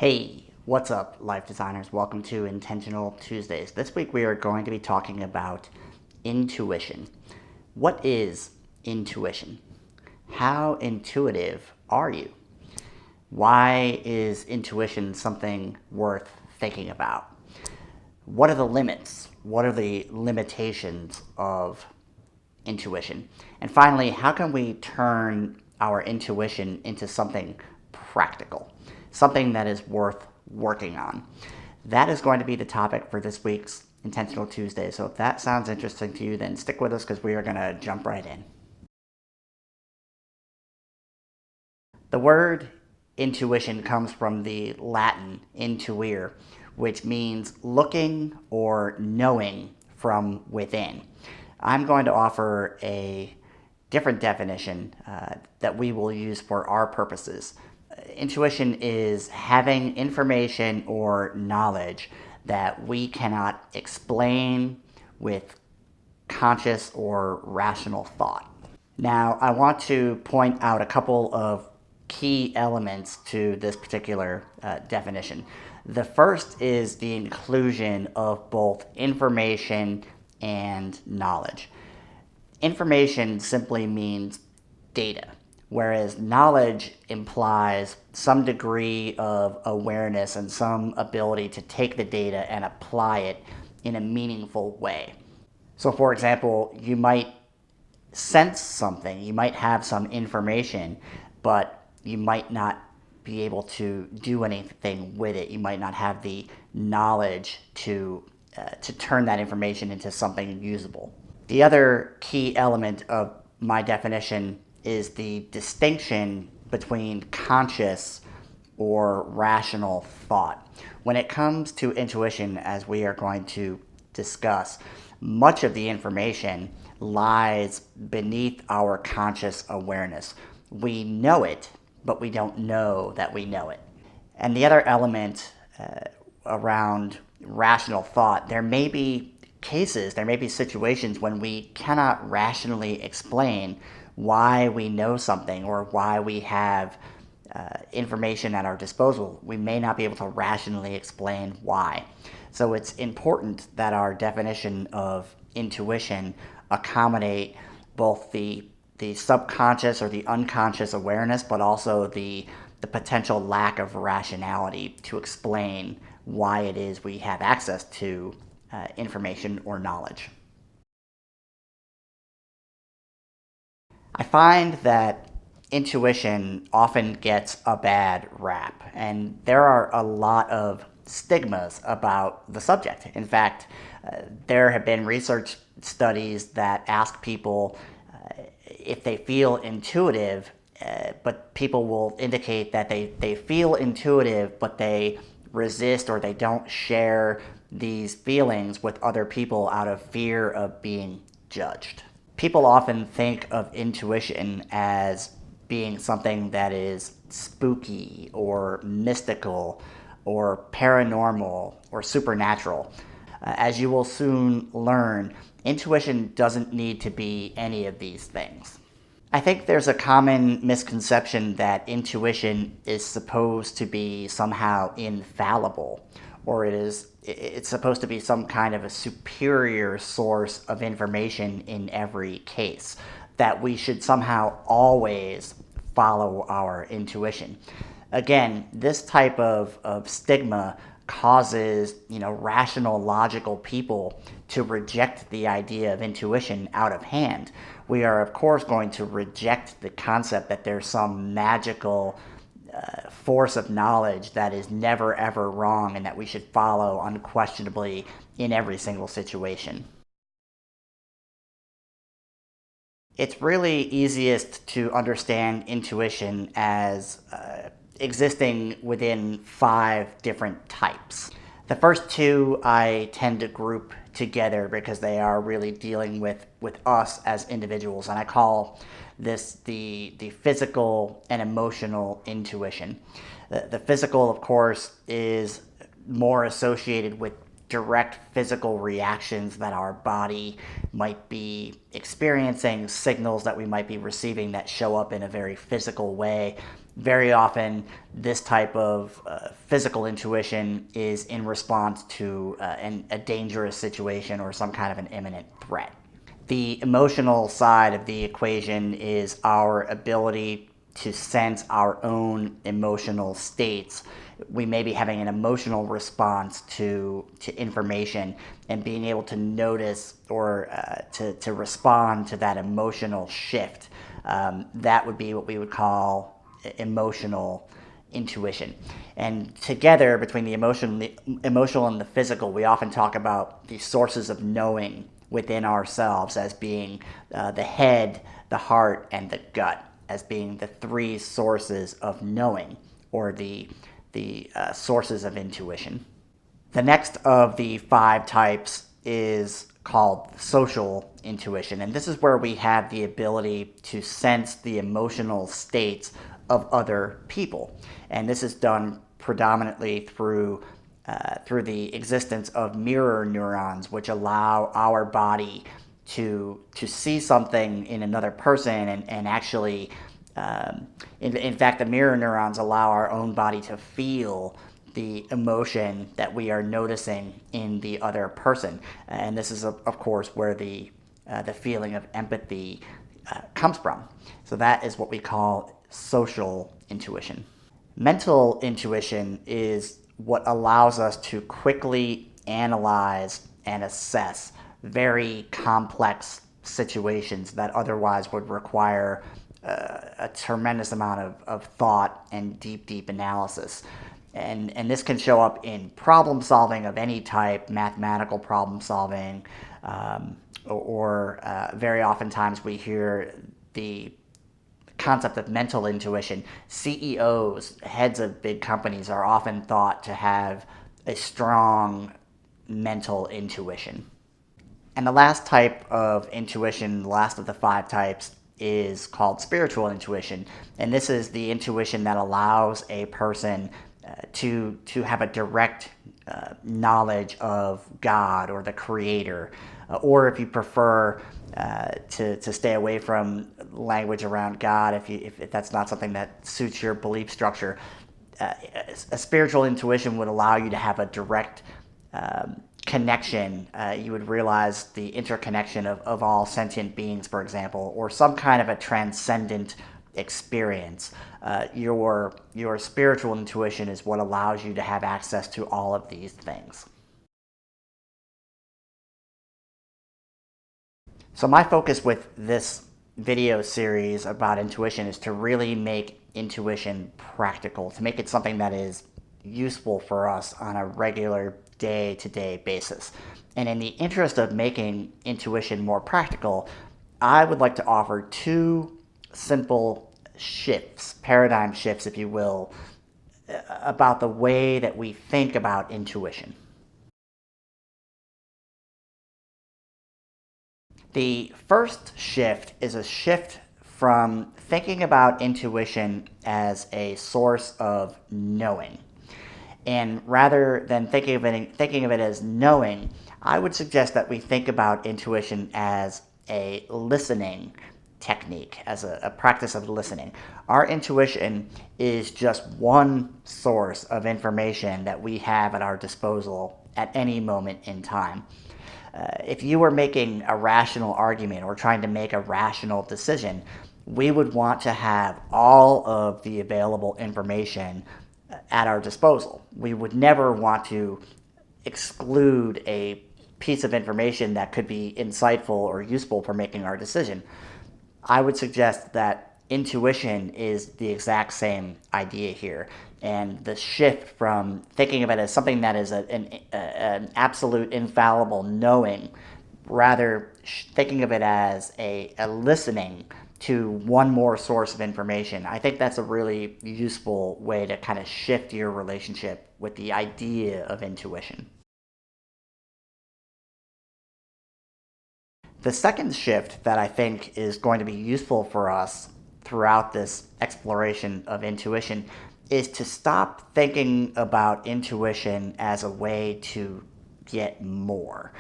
Hey, what's up, life designers? Welcome to Intentional Tuesdays. This week we are going to be talking about intuition. What is intuition? How intuitive are you? Why is intuition something worth thinking about? What are the limits? What are the limitations of intuition? And finally, how can we turn our intuition into something practical, something that is worth working on? That is going to be the topic for this week's Intentional Tuesday. So if that sounds interesting to you, then stick with us because we are going to jump right in. The word intuition comes from the Latin intuere, which means looking or knowing from within. I'm going to offer a different definition that we will use for our purposes. Intuition is having information or knowledge that we cannot explain with conscious or rational thought. Now, I want to point out a couple of key elements to this particular definition. The first is the inclusion of both information and knowledge. Information simply means data, whereas knowledge implies some degree of awareness and some ability to take the data and apply it in a meaningful way. So, for example, you might sense something, you might have some information, but you might not be able to do anything with it. You might not have the knowledge to turn that information into something usable. The other key element of my definition is the distinction between conscious or rational thought. When it comes to intuition, as we are going to discuss, much of the information lies beneath our conscious awareness. We know it, but we don't know that we know it. And the other element around rational thought, there may be cases, there may be situations when we cannot rationally explain why we know something or why we have information at our disposal. We may not be able to rationally explain why. So it's important that our definition of intuition accommodate both the subconscious or the unconscious awareness, but also the potential lack of rationality to explain why it is we have access to information or knowledge. I find that intuition often gets a bad rap, and there are a lot of stigmas about the subject. In fact, there have been research studies that ask people if they feel intuitive, but people will indicate that they feel intuitive, but they resist or they don't share these feelings with other people out of fear of being judged. People often think of intuition as being something that is spooky or mystical or paranormal or supernatural. As you will soon learn, intuition doesn't need to be any of these things. I think there's a common misconception that intuition is supposed to be somehow infallible, or it's supposed to be some kind of a superior source of information in every case, that we should somehow always follow our intuition. Again, this type of stigma causes rational, logical people to reject the idea of intuition out of hand. We are, of course, going to reject the concept that there's some magical force of knowledge that is never ever wrong and that we should follow unquestionably in every single situation. It's really easiest to understand intuition as existing within 5 different types. The first 2 I tend to group together because they are really dealing with us as individuals, and I call this the physical and emotional intuition. The physical, of course, is more associated with direct physical reactions that our body might be experiencing, signals that we might be receiving that show up in a very physical way Very often, this type of physical intuition is in response to a dangerous situation or some kind of an imminent threat. The emotional side of the equation is our ability to sense our own emotional states. We may be having an emotional response to information and being able to notice or to respond to that emotional shift. That would be what we would call emotional intuition. And together, between the emotional and the physical, we often talk about the sources of knowing within ourselves as being the head, the heart, and the gut, as being the three sources of knowing, or the sources of intuition. The next of the 5 types is called social intuition, and this is where we have the ability to sense the emotional states of other people, and this is done predominantly through the existence of mirror neurons, which allow our body to see something in another person and actually, in fact, the mirror neurons allow our own body to feel the emotion that we are noticing in the other person. And this is, of course, where the feeling of empathy comes from. So that is what we call social intuition. Mental intuition is what allows us to quickly analyze and assess very complex situations that otherwise would require a tremendous amount of thought and deep analysis. And this can show up in problem solving of any type, mathematical problem solving, or very oftentimes we hear the concept of mental intuition. CEOs, heads of big companies, are often thought to have a strong mental intuition. And the last type of intuition, the last of the 5 types, is called spiritual intuition. And this is the intuition that allows a person to have a direct knowledge of God or the Creator, or if you prefer to stay away from language around God, if that's not something that suits your belief structure, a spiritual intuition would allow you to have a direct connection. You would realize the interconnection of all sentient beings, for example, or some kind of a transcendent experience. Your spiritual intuition is what allows you to have access to all of these things. So my focus with this video series about intuition is to really make intuition practical, to make it something that is useful for us on a regular day-to-day basis. And in the interest of making intuition more practical, I would like to offer 2 simple shifts, paradigm shifts, if you will, about the way that we think about intuition. The first shift is a shift from thinking about intuition as a source of knowing. And rather than thinking of it as knowing, I would suggest that we think about intuition as a listening technique, as a practice of listening. Our intuition is just one source of information that we have at our disposal at any moment in time. If you were making a rational argument or trying to make a rational decision, we would want to have all of the available information at our disposal. We would never want to exclude a piece of information that could be insightful or useful for making our decision. I would suggest that intuition is the exact same idea here. And the shift from thinking of it as something that is an absolute infallible knowing, rather thinking of it as a listening to one more source of information. I think that's a really useful way to kind of shift your relationship with the idea of intuition. The second shift that I think is going to be useful for us throughout this exploration of intuition is to stop thinking about intuition as a way to get more.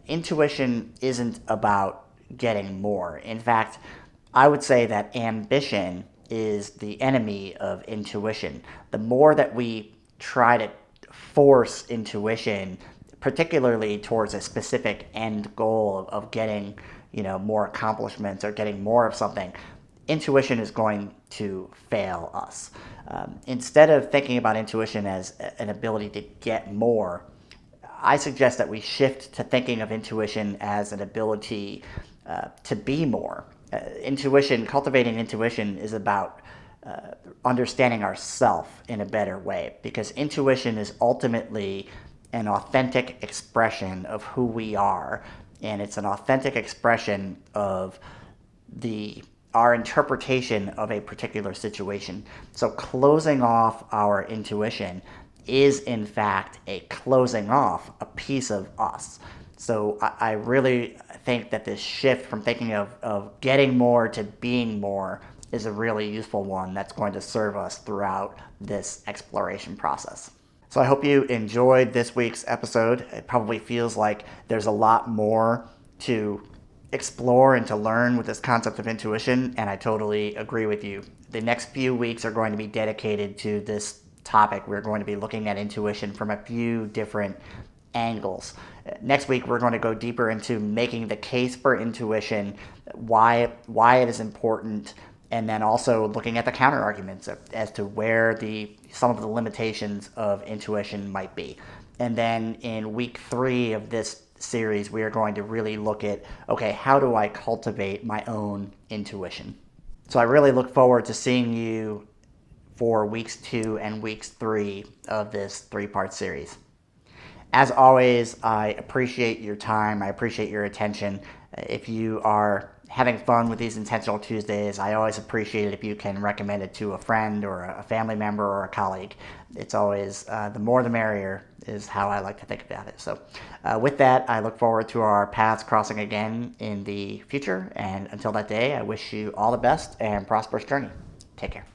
Intuition isn't about getting more. In fact, I would say that ambition is the enemy of intuition. The more that we try to force intuition, particularly towards a specific end goal of getting, more accomplishments or getting more of something, intuition is going to fail us. Instead of thinking about intuition as an ability to get more, I suggest that we shift to thinking of intuition as an ability to be more. Cultivating intuition is about understanding ourself in a better way, because intuition is ultimately an authentic expression of who we are, and it's an authentic expression of our interpretation of a particular situation. So closing off our intuition is in fact a closing off a piece of us. So I really think that this shift from thinking of getting more to being more is a really useful one that's going to serve us throughout this exploration process. So I hope you enjoyed this week's episode. It probably feels like there's a lot more to explore and to learn with this concept of intuition, and I totally agree with you. The next few weeks are going to be dedicated to this topic. We're going to be looking at intuition from a few different angles. Next week, we're going to go deeper into making the case for intuition, why it is important, and then also looking at the counter arguments as to where some of the limitations of intuition might be. And then in week 3 of this series, we are going to really look at, okay, how do I cultivate my own intuition? So I really look forward to seeing you for weeks 2 and weeks 3 of this 3-part series. As always, I appreciate your time. I appreciate your attention. If you are having fun with these Intentional Tuesdays, I always appreciate it if you can recommend it to a friend or a family member or a colleague. It's always the more the merrier is how I like to think about it. So with that, I look forward to our paths crossing again in the future. And until that day, I wish you all the best and prosperous journey. Take care.